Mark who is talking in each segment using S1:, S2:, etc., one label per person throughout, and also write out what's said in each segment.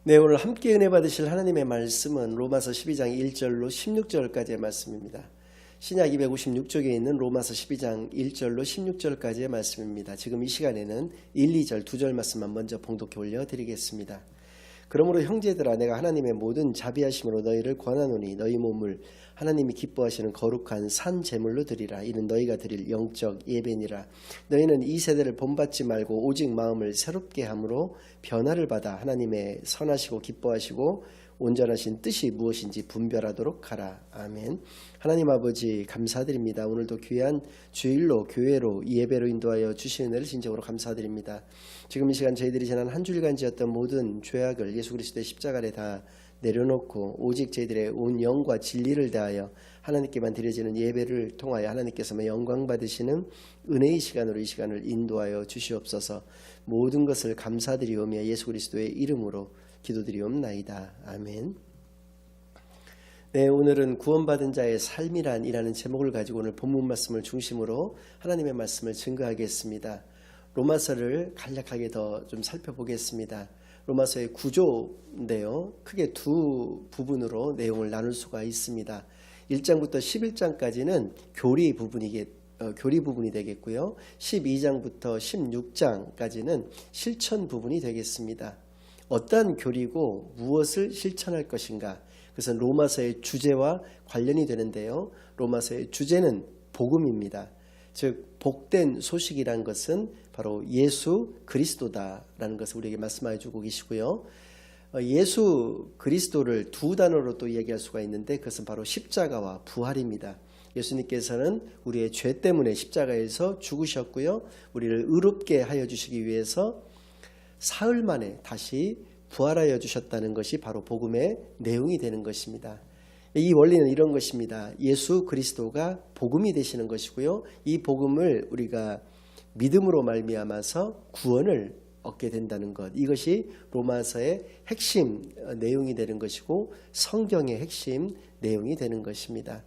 S1: 네, 오늘 함께 은혜 받으실 하나님의 말씀은 로마서 12장 1절로 16절까지의 말씀입니다. 신약 256쪽에 있는 로마서 12장 1절로 16절까지의 말씀입니다. 지금 이 시간에는 1, 2절, 2절 말씀만 먼저 봉독해 올려드리겠습니다. 그러므로 형제들아, 내가 하나님의 모든 자비하심으로 너희를 권하노니 너희 몸을 하나님이 기뻐하시는 거룩한 산 제물로 드리라. 이는 너희가 드릴 영적 예배니라. 너희는 이 세대를 본받지 말고 오직 마음을 새롭게 함으로 변화를 받아 하나님의 선하시고 기뻐하시고 온전하신 뜻이 무엇인지 분별하도록 하라. 아멘. 하나님 아버지 감사드립니다. 오늘도 귀한 주일로 교회로 예배로 인도하여 주시는 은혜를 진정으로 감사드립니다. 지금 이 시간 저희들이 지난 한 주일간 지었던 모든 죄악을 예수 그리스도의 십자가에 다 내려놓고 오직 저희들의 온 영과 진리를 다하여 하나님께만 드려지는 예배를 통하여 하나님께서만 영광 받으시는 은혜의 시간으로 이 시간을 인도하여 주시옵소서. 모든 것을 감사드리오며 예수 그리스도의 이름으로 기도드리옵나이다. 아멘. 네, 오늘은 구원받은 자의 삶이란이라는 제목을 가지고 오늘 본문 말씀을 중심으로 하나님의 말씀을 증거하겠습니다. 로마서를 간략하게 더 좀 살펴보겠습니다. 로마서의 구조인데요, 크게 두 부분으로 내용을 나눌 수가 있습니다. 1장부터 11장까지는 교리 부분이 되겠고요, 12장부터 16장까지는 실천 부분이 되겠습니다. 어떠한 교리고 무엇을 실천할 것인가, 그것은 로마서의 주제와 관련이 되는데요, 로마서의 주제는 복음입니다. 즉 복된 소식이란 것은 바로 예수 그리스도다라는 것을 우리에게 말씀해 주고 계시고요. 예수 그리스도를 두 단어로 또 얘기할 수가 있는데 그것은 바로 십자가와 부활입니다. 예수님께서는 우리의 죄 때문에 십자가에서 죽으셨고요, 우리를 의롭게 하여 주시기 위해서 사흘 만에 다시 부활하여 주셨다는 것이 바로 복음의 내용이 되는 것입니다. 이 원리는 이런 것입니다. 예수 그리스도가 복음이 되시는 것이고요, 이 복음을 우리가 믿음으로 말미암아서 구원을 얻게 된다는 것, 이것이 로마서의 핵심 내용이 되는 것이고 성경의 핵심 내용이 되는 것입니다.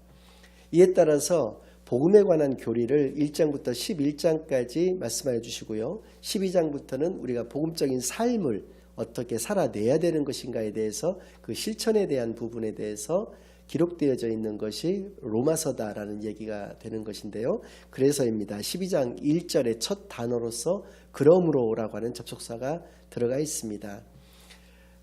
S1: 이에 따라서 복음에 관한 교리를 1장부터 11장까지 말씀하여 주시고요, 12장부터는 우리가 복음적인 삶을 어떻게 살아내야 되는 것인가에 대해서 그 실천에 대한 부분에 대해서 기록되어져 있는 것이 로마서다라는 얘기가 되는 것인데요, 그래서입니다. 12장 1절의 첫 단어로서 그러므로라고 하는 접속사가 들어가 있습니다.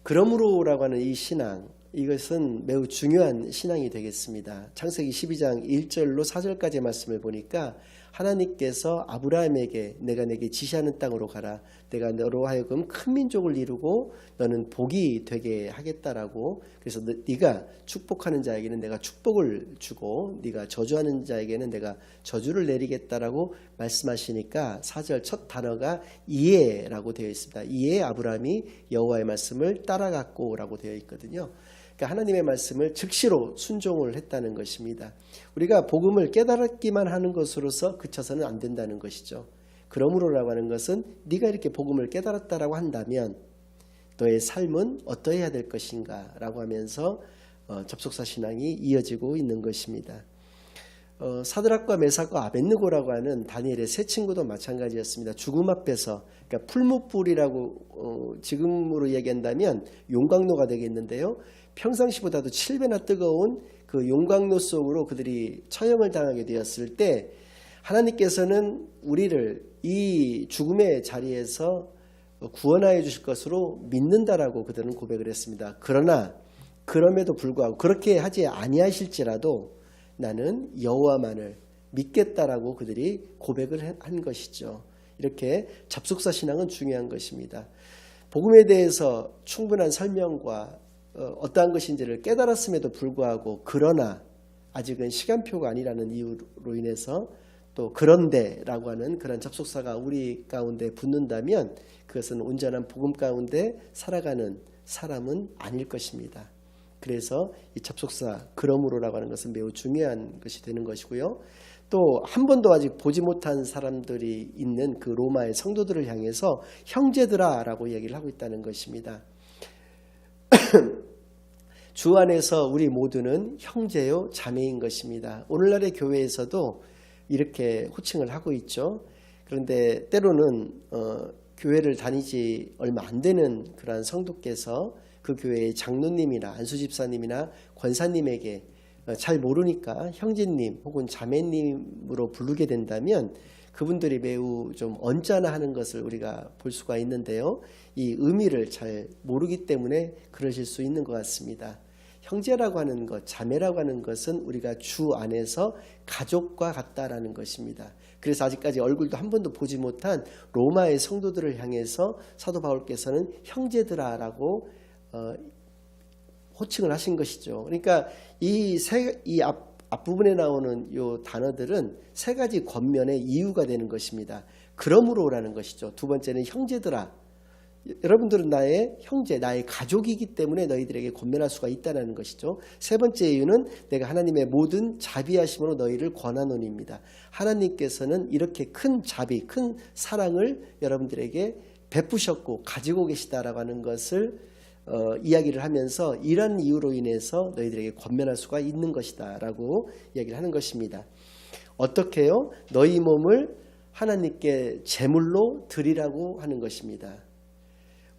S1: 그러므로라고 하는 이 신앙, 이것은 매우 중요한 신앙이 되겠습니다. 창세기 12장 1절로 4절까지의 말씀을 보니까 하나님께서 아브라함에게 내가 내게 지시하는 땅으로 가라, 내가 너로 하여금 큰 민족을 이루고 너는 복이 되게 하겠다라고, 그래서 네가 축복하는 자에게는 내가 축복을 주고 네가 저주하는 자에게는 내가 저주를 내리겠다라고 말씀하시니까 4절 첫 단어가 이에라고 되어 있습니다. 이에 아브라함이 여호와의 말씀을 따라갔고 라고 되어 있거든요. 그러니까 하나님의 말씀을 즉시로 순종을 했다는 것입니다. 우리가 복음을 깨달았기만 하는 것으로서 그쳐서는 안 된다는 것이죠. 그러므로라고 하는 것은 네가 이렇게 복음을 깨달았다라고 한다면 너의 삶은 어떠해야 될 것인가 라고 하면서 접속사 신앙이 이어지고 있는 것입니다. 사드락과 메삭과 아벳느고라고 하는 다니엘의 세 친구도 마찬가지였습니다. 죽음 앞에서, 그러니까 풀무불이라고 지금으로 얘기한다면 용광로가 되겠는데요, 평상시보다도 7배나 뜨거운 그 용광로 속으로 그들이 처형을 당하게 되었을 때 하나님께서는 우리를 이 죽음의 자리에서 구원하여 주실 것으로 믿는다라고 그들은 고백을 했습니다. 그러나 그럼에도 불구하고 그렇게 하지 아니하실지라도 나는 여호와만을 믿겠다라고 그들이 고백을 한 것이죠. 이렇게 접속사 신앙은 중요한 것입니다. 복음에 대해서 충분한 설명과 어떠한 것인지를 깨달았음에도 불구하고 그러나 아직은 시간표가 아니라는 이유로 인해서 또 그런데라고 하는 그런 접속사가 우리 가운데 붙는다면 그것은 온전한 복음 가운데 살아가는 사람은 아닐 것입니다. 그래서 이 접속사 그러므로라고 하는 것은 매우 중요한 것이 되는 것이고요, 또 한 번도 아직 보지 못한 사람들이 있는 그 로마의 성도들을 향해서 형제들아 라고 얘기를 하고 있다는 것입니다. 주 안에서 우리 모두는 형제요 자매인 것입니다. 오늘날의 교회에서도 이렇게 호칭을 하고 있죠. 그런데 때로는 교회를 다니지 얼마 안 되는 그러한 성도께서 그 교회의 장로님이나 안수집사님이나 권사님에게 잘 모르니까 형제님 혹은 자매님으로 부르게 된다면 그분들이 매우 좀 언짢아하는 것을 우리가 볼 수가 있는데요. 이 의미를 잘 모르기 때문에 그러실 수 있는 것 같습니다. 형제라고 하는 것, 자매라고 하는 것은 우리가 주 안에서 가족과 같다라는 것입니다. 그래서 아직까지 얼굴도 한 번도 보지 못한 로마의 성도들을 향해서 사도 바울께서는 형제들아라고 호칭을 하신 것이죠. 그러니까 이 앞부분에 나오는 이 단어들은 세 가지 권면의 이유가 되는 것입니다. 그러므로라는 것이죠. 두 번째는 형제들아. 여러분들은 나의 형제, 나의 가족이기 때문에 너희들에게 권면할 수가 있다는 것이죠. 세 번째 이유는 내가 하나님의 모든 자비하심으로 너희를 권하노니입니다. 하나님께서는 이렇게 큰 자비, 큰 사랑을 여러분들에게 베푸셨고 가지고 계시다라고 하는 것을 이야기를 하면서 이런 이유로 인해서 너희들에게 권면할 수가 있는 것이다 라고 이야기를 하는 것입니다. 어떻게요? 너희 몸을 하나님께 제물로 드리라고 하는 것입니다.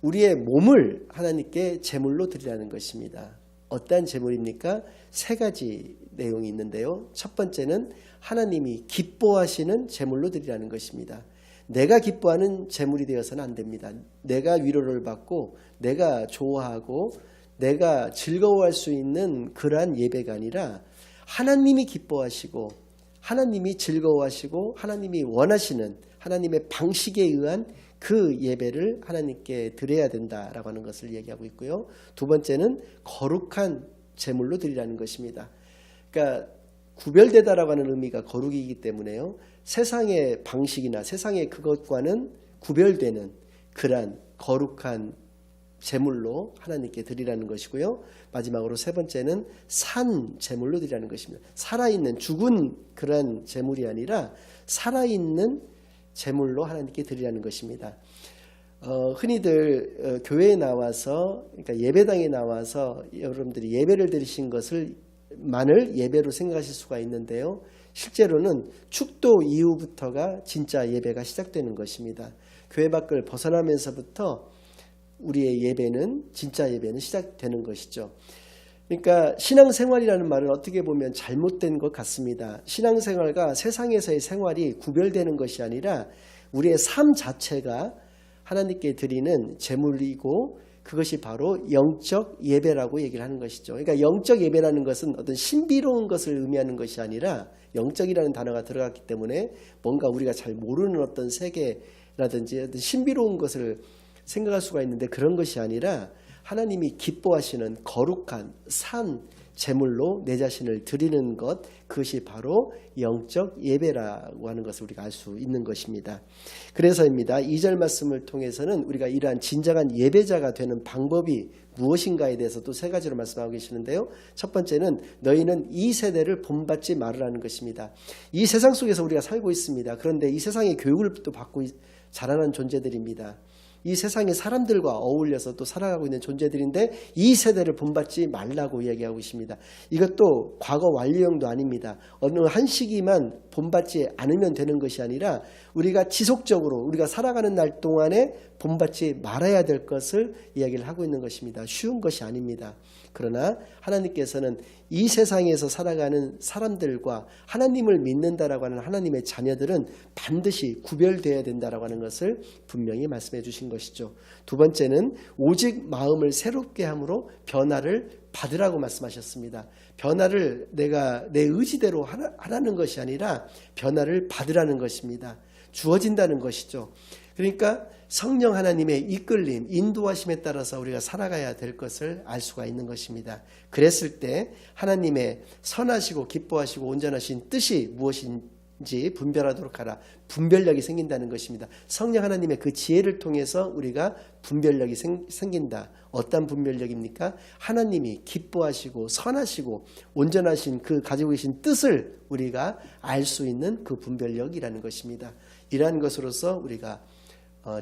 S1: 우리의 몸을 하나님께 제물로 드리라는 것입니다. 어떠한 제물입니까? 세 가지 내용이 있는데요. 첫 번째는 하나님이 기뻐하시는 제물로 드리라는 것입니다. 내가 기뻐하는 제물이 되어서는 안 됩니다. 내가 위로를 받고 내가 좋아하고 내가 즐거워할 수 있는 그러한 예배가 아니라 하나님이 기뻐하시고 하나님이 즐거워하시고 하나님이 원하시는 하나님의 방식에 의한 그 예배를 하나님께 드려야 된다라고 하는 것을 얘기하고 있고요. 두 번째는 거룩한 제물로 드리라는 것입니다. 그러니까 구별되다라고 하는 의미가 거룩이기 때문에요. 세상의 방식이나 세상의 그것과는 구별되는 그러한 거룩한 제물로 하나님께 드리라는 것이고요. 마지막으로 세 번째는 산 제물로 드리라는 것입니다. 살아있는 죽은 그런 제물이 아니라 살아있는 제물로 하나님께 드리라는 것입니다. 흔히들 교회에 나와서 그러니까 예배당에 나와서 여러분들이 예배를 드리신 것을 만을 예배로 생각하실 수가 있는데요. 실제로는 축도 이후부터가 진짜 예배가 시작되는 것입니다. 교회 밖을 벗어나면서부터 우리의 예배는 진짜 예배는 시작되는 것이죠. 그러니까 신앙생활이라는 말은 어떻게 보면 잘못된 것 같습니다. 신앙생활과 세상에서의 생활이 구별되는 것이 아니라 우리의 삶 자체가 하나님께 드리는 제물이고 그것이 바로 영적 예배라고 얘기를 하는 것이죠. 그러니까 영적 예배라는 것은 어떤 신비로운 것을 의미하는 것이 아니라 영적이라는 단어가 들어갔기 때문에 뭔가 우리가 잘 모르는 어떤 세계라든지 어떤 신비로운 것을 생각할 수가 있는데 그런 것이 아니라 하나님이 기뻐하시는 거룩한 산 제물로 내 자신을 드리는 것, 그것이 바로 영적 예배라고 하는 것을 우리가 알 수 있는 것입니다. 그래서입니다. 2절 말씀을 통해서는 우리가 이러한 진정한 예배자가 되는 방법이 무엇인가에 대해서 또 세 가지로 말씀하고 계시는데요. 첫 번째는 너희는 이 세대를 본받지 말으라는 것입니다. 이 세상 속에서 우리가 살고 있습니다. 그런데 이 세상의 교육을 또 받고 자라난 존재들입니다. 이 세상의 사람들과 어울려서 또 살아가고 있는 존재들인데 이 세대를 본받지 말라고 이야기하고 있습니다. 이것도 과거 완료형도 아닙니다. 어느 한 시기만 본받지 않으면 되는 것이 아니라 우리가 지속적으로 우리가 살아가는 날 동안에 본받지 말아야 될 것을 이야기를 하고 있는 것입니다. 쉬운 것이 아닙니다. 그러나 하나님께서는 이 세상에서 살아가는 사람들과 하나님을 믿는다라고 하는 하나님의 자녀들은 반드시 구별되어야 된다라고 하는 것을 분명히 말씀해 주신 것이죠. 두 번째는 오직 마음을 새롭게 함으로 변화를 받으라고 말씀하셨습니다. 변화를 내가 내 의지대로 하라는 것이 아니라 변화를 받으라는 것입니다. 주어진다는 것이죠. 그러니까 성령 하나님의 이끌림, 인도하심에 따라서 우리가 살아가야 될 것을 알 수가 있는 것입니다. 그랬을 때 하나님의 선하시고 기뻐하시고 온전하신 뜻이 무엇인지 분별하도록 하라. 분별력이 생긴다는 것입니다. 성령 하나님의 그 지혜를 통해서 우리가 분별력이 생긴다. 어떤 분별력입니까? 하나님이 기뻐하시고 선하시고 온전하신 그 가지고 계신 뜻을 우리가 알 수 있는 그 분별력이라는 것입니다. 이러한 것으로서 우리가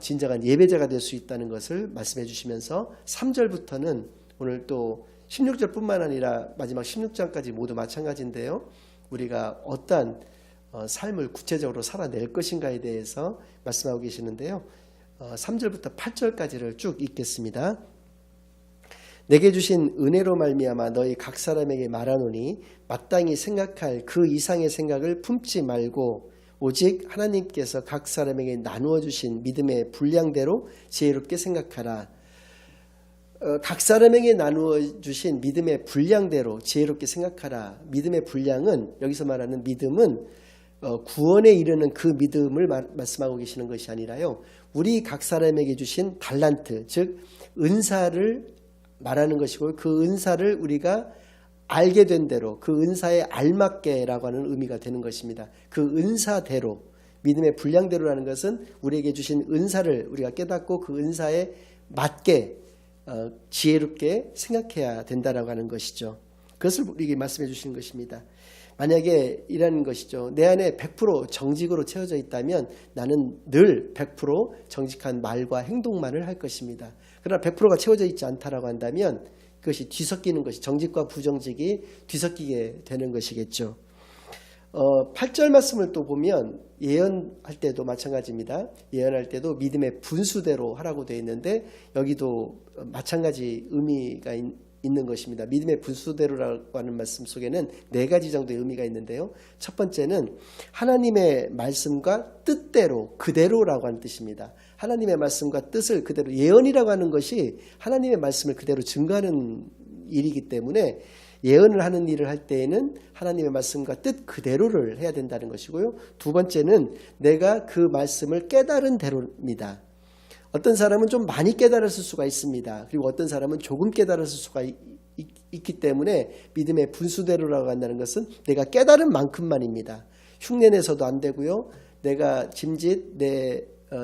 S1: 진정한 예배자가 될 수 있다는 것을 말씀해 주시면서 3절부터는 오늘 또 16절뿐만 아니라 마지막 16장까지 모두 마찬가지인데요. 우리가 어떠한 삶을 구체적으로 살아낼 것인가에 대해서 말씀하고 계시는데요. 3절부터 8절까지를 쭉 읽겠습니다. 내게 주신 은혜로 말미암아 너희 각 사람에게 말하노니 마땅히 생각할 그 이상의 생각을 품지 말고 오직 하나님께서 각 사람에게 나누어 주신 믿음의 분량대로 지혜롭게 생각하라. 각 사람에게 나누어 주신 믿음의 분량대로 지혜롭게 생각하라. 믿음의 분량은, 여기서 말하는 믿음은 구원에 이르는 그 믿음을 말씀하고 계시는 것이 아니라요, 우리 각 사람에게 주신 달란트, 즉 은사를 말하는 것이고, 그 은사를 우리가 알게 된 대로 그 은사에 알맞게라고 하는 의미가 되는 것입니다. 그 은사대로, 믿음의 분량대로라는 것은 우리에게 주신 은사를 우리가 깨닫고 그 은사에 맞게 지혜롭게 생각해야 된다라고 하는 것이죠. 그것을 우리에게 말씀해 주시는 것입니다. 만약에 이라는 것이죠. 내 안에 100% 정직으로 채워져 있다면 나는 늘 100% 정직한 말과 행동만을 할 것입니다. 그러나 100%가 채워져 있지 않다라고 한다면 그것이 뒤섞이는 것이, 정직과 부정직이 뒤섞이게 되는 것이겠죠. 8절 말씀을 또 보면 예언할 때도 마찬가지입니다. 예언할 때도 믿음의 분수대로 하라고 되어 있는데 여기도 마찬가지 의미가 있는 것입니다. 믿음의 분수대로라고 하는 말씀 속에는 4가지 정도의 의미가 있는데요. 첫 번째는 하나님의 말씀과 뜻대로, 그대로라고 하는 뜻입니다. 하나님의 말씀과 뜻을 그대로, 예언이라고 하는 것이 하나님의 말씀을 그대로 증거하는 일이기 때문에 예언을 하는 일을 할 때에는 하나님의 말씀과 뜻 그대로를 해야 된다는 것이고요. 두 번째는 내가 그 말씀을 깨달은 대로입니다. 어떤 사람은 좀 많이 깨달았을 수가 있습니다. 그리고 어떤 사람은 조금 깨달았을 수가 있기 때문에 믿음의 분수대로라고 한다는 것은 내가 깨달은 만큼만입니다. 흉내내서도 안 되고요. 내가 짐짓,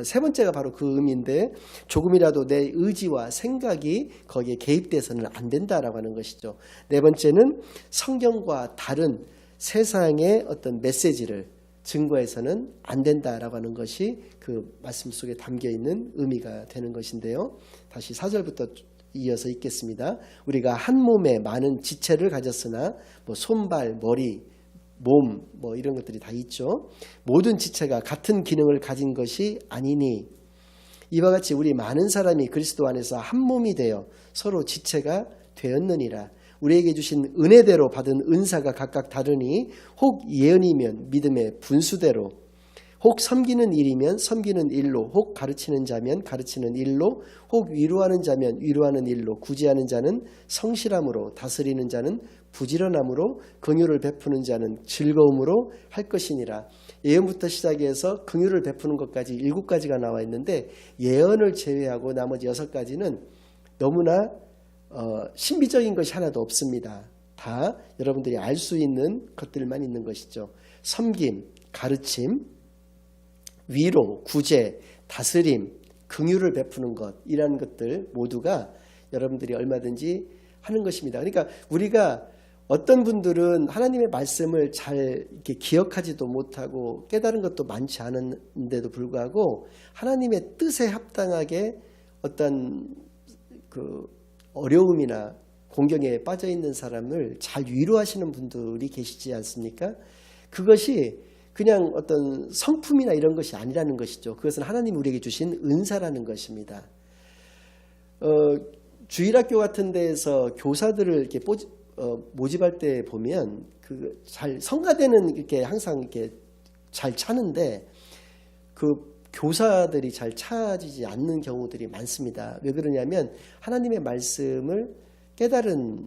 S1: 세 번째가 바로 그 의미인데 조금이라도 내 의지와 생각이 거기에 개입돼서는 안 된다라고 하는 것이죠. 네 번째는 성경과 다른 세상의 어떤 메시지를 증거해서는 안 된다라고 하는 것이 그 말씀 속에 담겨 있는 의미가 되는 것인데요. 다시 4절부터 이어서 읽겠습니다. 우리가 한 몸에 많은 지체를 가졌으나 손발, 머리, 몸 이런 것들이 다 있죠. 모든 지체가 같은 기능을 가진 것이 아니니 이와 같이 우리 많은 사람이 그리스도 안에서 한 몸이 되어 서로 지체가 되었느니라. 우리에게 주신 은혜대로 받은 은사가 각각 다르니 혹 예언이면 믿음의 분수대로, 혹 섬기는 일이면 섬기는 일로, 혹 가르치는 자면 가르치는 일로, 혹 위로하는 자면 위로하는 일로, 구제하는 자는 성실함으로, 다스리는 자는 부지런함으로, 긍휼을 베푸는 자는 즐거움으로 할 것이니라. 예언부터 시작해서 긍휼을 베푸는 것까지 7가지가 나와 있는데 예언을 제외하고 나머지 6가지는 너무나 신비적인 것이 하나도 없습니다. 다 여러분들이 알 수 있는 것들만 있는 것이죠. 섬김, 가르침, 위로, 구제, 다스림, 긍휼을 베푸는 것, 이라는 것들 모두가 여러분들이 얼마든지 하는 것입니다. 그러니까 우리가 어떤 분들은 하나님의 말씀을 잘 이렇게 기억하지도 못하고 깨달은 것도 많지 않은데도 불구하고 하나님의 뜻에 합당하게 어떤 그 어려움이나 공경에 빠져 있는 사람을 잘 위로하시는 분들이 계시지 않습니까? 그것이 그냥 어떤 성품이나 이런 것이 아니라는 것이죠. 그것은 하나님이 우리에게 주신 은사라는 것입니다. 주일학교 같은 데에서 교사들을 이렇게 모집할 때 보면 그 잘 성가대는 이렇게 항상 이렇게 잘 차는데 그 교사들이 잘 찾아지지 않는 경우들이 많습니다. 왜 그러냐면 하나님의 말씀을 깨달은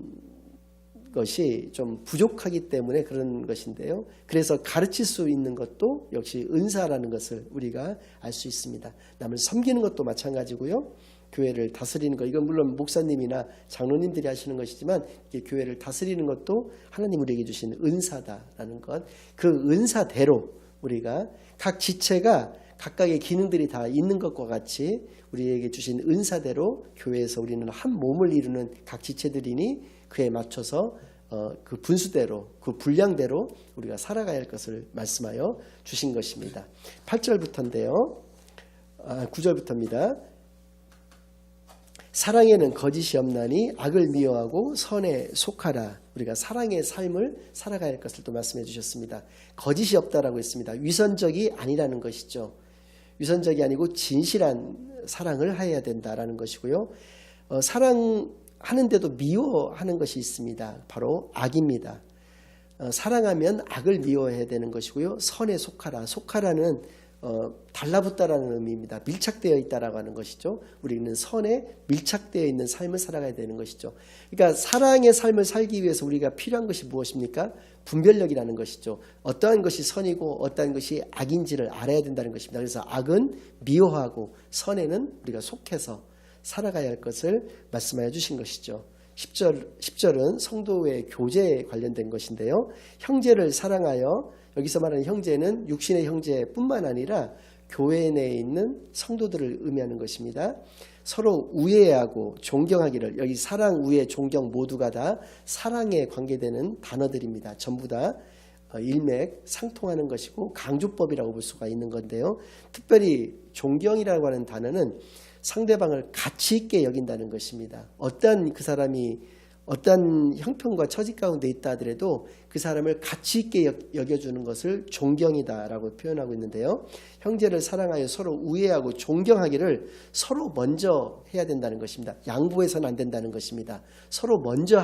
S1: 것이 좀 부족하기 때문에 그런 것인데요. 그래서 가르칠 수 있는 것도 역시 은사라는 것을 우리가 알 수 있습니다. 남을 섬기는 것도 마찬가지고요. 교회를 다스리는 것, 이건 물론 목사님이나 장로님들이 하시는 것이지만 교회를 다스리는 것도 하나님 우리에게 주신 은사다라는 것, 그 은사대로 우리가 각 지체가 각각의 기능들이 다 있는 것과 같이 우리에게 주신 은사대로 교회에서 우리는 한 몸을 이루는 각 지체들이니 그에 맞춰서 그 분수대로, 그 분량대로 우리가 살아가야 할 것을 말씀하여 주신 것입니다. 8절부터인데요. 9절부터입니다. 사랑에는 거짓이 없나니 악을 미워하고 선에 속하라. 우리가 사랑의 삶을 살아가야 할 것을 또 말씀해 주셨습니다. 거짓이 없다라고 했습니다. 위선적이 아니라는 것이죠. 위선적이 아니고 진실한 사랑을 해야 된다라는 것이고요. 사랑하는 사랑하는데도 미워하는 것이 있습니다. 바로 악입니다. 사랑하면 악을 미워해야 되는 것이고요. 선에 속하라. 속하라는 달라붙다라는 의미입니다. 밀착되어 있다라고 하는 것이죠. 우리는 선에 밀착되어 있는 삶을 살아가야 되는 것이죠. 그러니까 사랑의 삶을 살기 위해서 우리가 필요한 것이 무엇입니까? 분별력이라는 것이죠. 어떠한 것이 선이고 어떠한 것이 악인지를 알아야 된다는 것입니다. 그래서 악은 미워하고 선에는 우리가 속해서 살아가야 할 것을 말씀하여 주신 것이죠. 10절은 성도의 교제에 관련된 것인데요. 형제를 사랑하여, 여기서 말하는 형제는 육신의 형제뿐만 아니라 교회 내에 있는 성도들을 의미하는 것입니다. 서로 우애하고 존경하기를, 여기 사랑, 우애, 존경 모두가 다 사랑에 관계되는 단어들입니다. 전부 다 일맥상통하는 것이고 강조법이라고 볼 수가 있는 건데요. 특별히 존경이라고 하는 단어는 상대방을 가치 있게 여긴다는 것입니다. 어떤 그 사람이 어떤 형편과 처지 가운데 있다 하더라도 그 사람을 가치 있게 여겨주는 것을 존경이다라고 표현하고 있는데요. 형제를 사랑하여 서로 우애하고 존경하기를 서로 먼저 해야 된다는 것입니다. 양보해서는 안 된다는 것입니다. 서로 먼저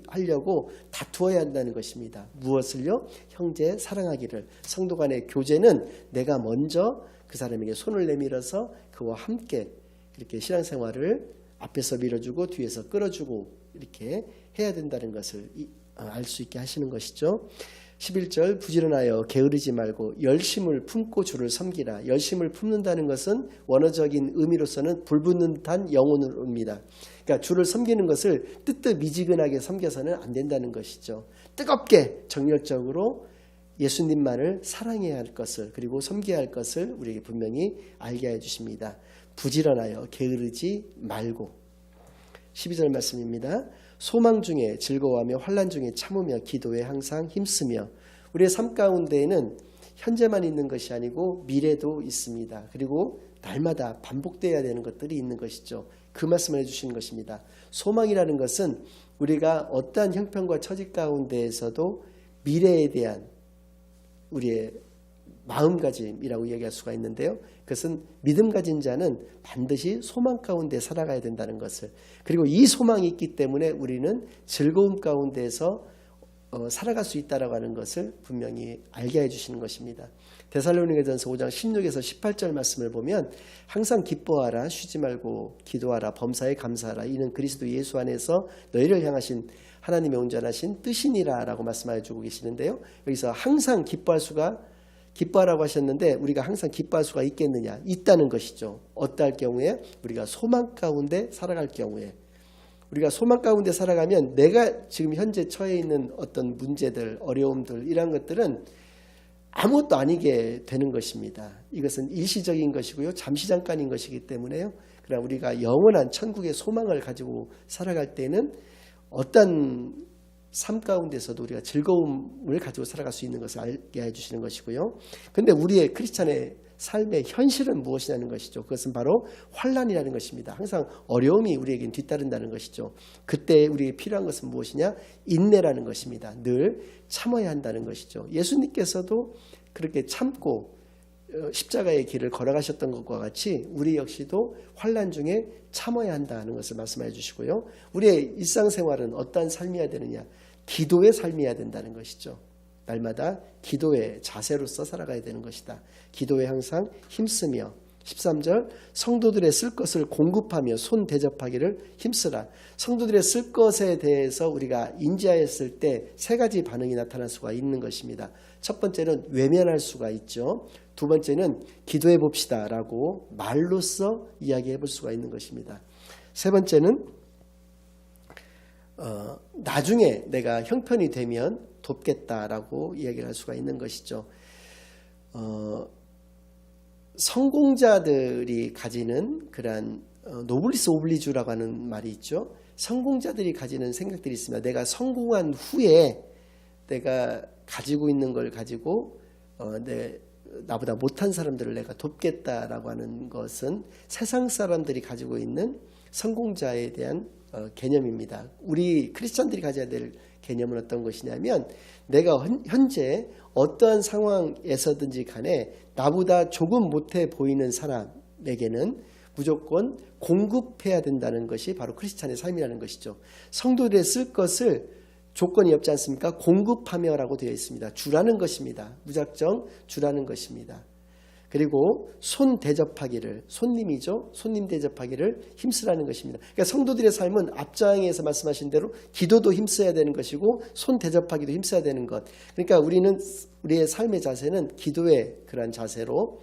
S1: 하려고 다투어야 한다는 것입니다. 무엇을요? 형제 사랑하기를. 성도 간의 교제는 내가 먼저 그 사람에게 손을 내밀어서 그와 함께 이렇게 신앙생활을 앞에서 밀어주고 뒤에서 끌어주고 이렇게 해야 된다는 것을 알 수 있게 하시는 것이죠. 11절 부지런하여 게으르지 말고 열심을 품고 주를 섬기라. 열심을 품는다는 것은 원어적인 의미로서는 불붙는 듯한 영혼을 의미합니다. 그러니까 주를 섬기는 것을 뜨뜻미지근하게 섬겨서는 안 된다는 것이죠. 뜨겁게 정열적으로 예수님만을 사랑해야 할 것을, 그리고 섬겨야 할 것을 우리에게 분명히 알게 해 주십니다. 부지런하여 게으르지 말고. 12절 말씀입니다. 소망 중에 즐거워하며 환난 중에 참으며 기도에 항상 힘쓰며. 우리의 삶 가운데에는 현재만 있는 것이 아니고 미래도 있습니다. 그리고 날마다 반복되어야 되는 것들이 있는 것이죠. 그 말씀을 해주시는 것입니다. 소망이라는 것은 우리가 어떠한 형편과 처지 가운데에서도 미래에 대한 우리의 마음가짐이라고 얘기할 수가 있는데요. 그것은 믿음 가진 자는 반드시 소망 가운데 살아가야 된다는 것을, 그리고 이 소망이 있기 때문에 우리는 즐거움 가운데서 살아갈 수 있다라고 하는 것을 분명히 알게 해주시는 것입니다. 데살로니가전서 5장 16에서 18절 말씀을 보면 항상 기뻐하라, 쉬지 말고 기도하라, 범사에 감사하라, 이는 그리스도 예수 안에서 너희를 향하신 하나님의 온전하신 뜻이니라 라고 말씀하여 주고 계시는데요. 여기서 항상 기뻐하라고 하셨는데 우리가 항상 기뻐할 수가 있겠느냐? 있다는 것이죠. 어떠할 경우에? 우리가 소망 가운데 살아갈 경우에. 우리가 소망 가운데 살아가면 내가 지금 현재 처해 있는 어떤 문제들, 어려움들, 이런 것들은 아무것도 아니게 되는 것입니다. 이것은 일시적인 것이고요. 잠시 잠깐인 것이기 때문에요. 그러나 우리가 영원한 천국의 소망을 가지고 살아갈 때는 어떤 삶 가운데서도 우리가 즐거움을 가지고 살아갈 수 있는 것을 알게 해주시는 것이고요. 그런데 우리의 크리스찬의 삶의 현실은 무엇이냐는 것이죠. 그것은 바로 환난이라는 것입니다. 항상 어려움이 우리에겐 뒤따른다는 것이죠. 그때 우리에게 필요한 것은 무엇이냐? 인내라는 것입니다. 늘 참아야 한다는 것이죠. 예수님께서도 그렇게 참고 십자가의 길을 걸어가셨던 것과 같이 우리 역시도 환난 중에 참아야 한다는 것을 말씀해 주시고요. 우리의 일상생활은 어떠한 삶이어야 되느냐? 기도의 삶이어야 된다는 것이죠. 날마다 기도의 자세로서 살아가야 되는 것이다. 기도에 항상 힘쓰며. 13절 성도들의 쓸 것을 공급하며 손 대접하기를 힘쓰라. 성도들의 쓸 것에 대해서 우리가 인지하였을 때 세 가지 반응이 나타날 수가 있는 것입니다. 첫 번째는 외면할 수가 있죠. 두 번째는 기도해 봅시다 라고 말로써 이야기해 볼 수가 있는 것입니다. 세 번째는 나중에 내가 형편이 되면 돕겠다라고 이야기를 할 수가 있는 것이죠. 성공자들이 가지는 그러한 노블리스 오블리주라고 하는 말이 있죠. 성공자들이 가지는 생각들이 있습니다. 내가 성공한 후에 내가 가지고 있는 걸 가지고 나보다 못한 사람들을 내가 돕겠다라고 하는 것은 세상 사람들이 가지고 있는 성공자에 대한 개념입니다. 우리 크리스천들이 가져야 될 개념은 어떤 것이냐면 내가 현재 어떠한 상황에서든지 간에 나보다 조금 못해 보이는 사람에게는 무조건 공급해야 된다는 것이 바로 크리스찬의 삶이라는 것이죠. 성도들의 쓸 것을 조건이 없지 않습니까? 공급하며라고 되어 있습니다. 주라는 것입니다. 무작정 주라는 것입니다. 그리고 손 대접하기를, 손님이죠. 손님 대접하기를 힘쓰라는 것입니다. 그러니까 성도들의 삶은 앞장에서 말씀하신 대로 기도도 힘써야 되는 것이고 손 대접하기도 힘써야 되는 것. 그러니까 우리의 삶의 자세는 기도의 그러한 자세로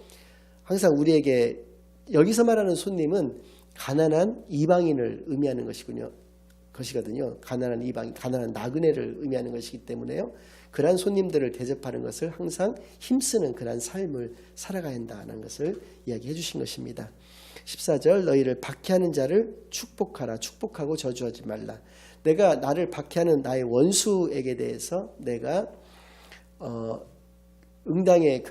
S1: 항상 우리에게 여기서 말하는 손님은 가난한 이방인을 의미하는 것이거든요. 가난한 이방인, 가난한 나그네를 의미하는 것이기 때문에요. 그러한 손님들을 대접하는 것을 항상 힘쓰는 그러한 삶을 살아가야 한다는 것을 이야기해 주신 것입니다. 14절 너희를 박해하는 자를 축복하라. 축복하고 저주하지 말라. 내가 나를 박해하는 나의 원수에게 대해서 내가 응당의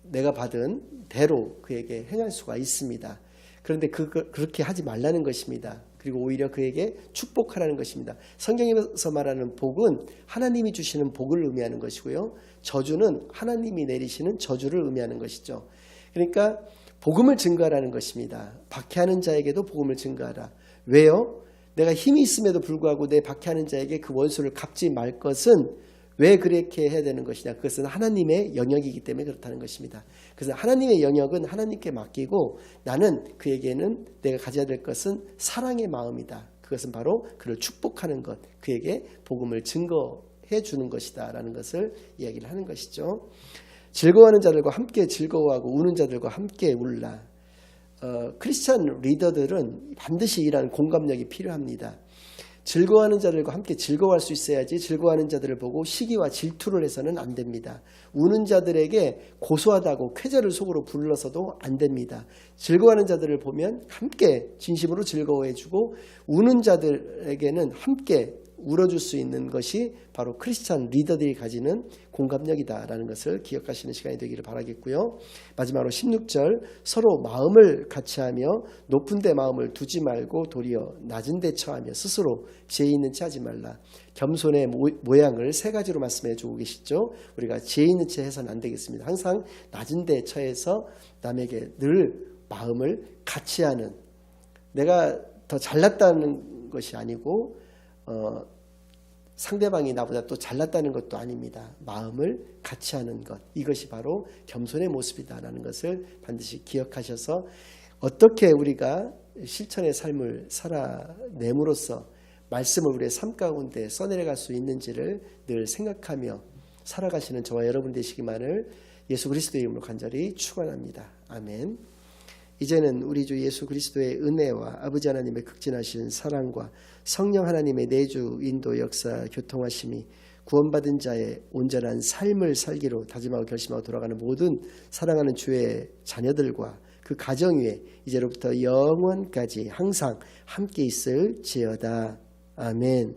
S1: 내가 받은 대로 그에게 행할 수가 있습니다. 그런데 그렇게 하지 말라는 것입니다. 그리고 오히려 그에게 축복하라는 것입니다. 성경에서 말하는 복은 하나님이 주시는 복을 의미하는 것이고요. 저주는 하나님이 내리시는 저주를 의미하는 것이죠. 그러니까 복음을 증거하라는 것입니다. 박해하는 자에게도 복음을 증거하라. 왜요? 내가 힘이 있음에도 불구하고 내 박해하는 자에게 그 원수를 갚지 말 것은 왜 그렇게 해야 되는 것이냐? 그것은 하나님의 영역이기 때문에 그렇다는 것입니다. 그래서 하나님의 영역은 하나님께 맡기고 나는 그에게는 내가 가져야 될 것은 사랑의 마음이다. 그것은 바로 그를 축복하는 것, 그에게 복음을 증거해 주는 것이다 라는 것을 이야기를 하는 것이죠. 즐거워하는 자들과 함께 즐거워하고 우는 자들과 함께 울라. 크리스찬 리더들은 반드시 이러한 공감력이 필요합니다. 즐거워하는 자들과 함께 즐거워할 수 있어야지 즐거워하는 자들을 보고 시기와 질투를 해서는 안 됩니다. 우는 자들에게 고소하다고 쾌재를 속으로 불러서도 안 됩니다. 즐거워하는 자들을 보면 함께 진심으로 즐거워해주고 우는 자들에게는 함께 울어줄 수 있는 것이 바로 크리스찬 리더들이 가지는 공감력이다라는 것을 기억하시는 시간이 되기를 바라겠고요. 마지막으로 16절 서로 마음을 같이하며 높은 데 마음을 두지 말고 도리어 낮은 데 처하며 스스로 지혜 있는 채 하지 말라. 겸손의 모양을 세 가지로 말씀해 주고 계시죠. 우리가 지혜 있는 채 해서는 안 되겠습니다. 항상 낮은 데 처해서 남에게 늘 마음을 같이하는, 내가 더 잘났다는 것이 아니고 상대방이 나보다 또 잘났다는 것도 아닙니다. 마음을 같이 하는 것, 이것이 바로 겸손의 모습이다라는 것을 반드시 기억하셔서 어떻게 우리가 실천의 삶을 살아냄으로써 말씀을 우리의 삶 가운데 써내려갈 수 있는지를 늘 생각하며 살아가시는 저와 여러분 되시기만을 예수 그리스도의 이름으로 간절히 축원합니다. 아멘. 이제는 우리 주 예수 그리스도의 은혜와 아버지 하나님의 극진하신 사랑과 성령 하나님의 내주 인도 역사 교통하심이 구원받은 자의 온전한 삶을 살기로 다짐하고 결심하고 돌아가는 모든 사랑하는 주의 자녀들과 그 가정 위에 이제로부터 영원까지 항상 함께 있을지어다. 아멘.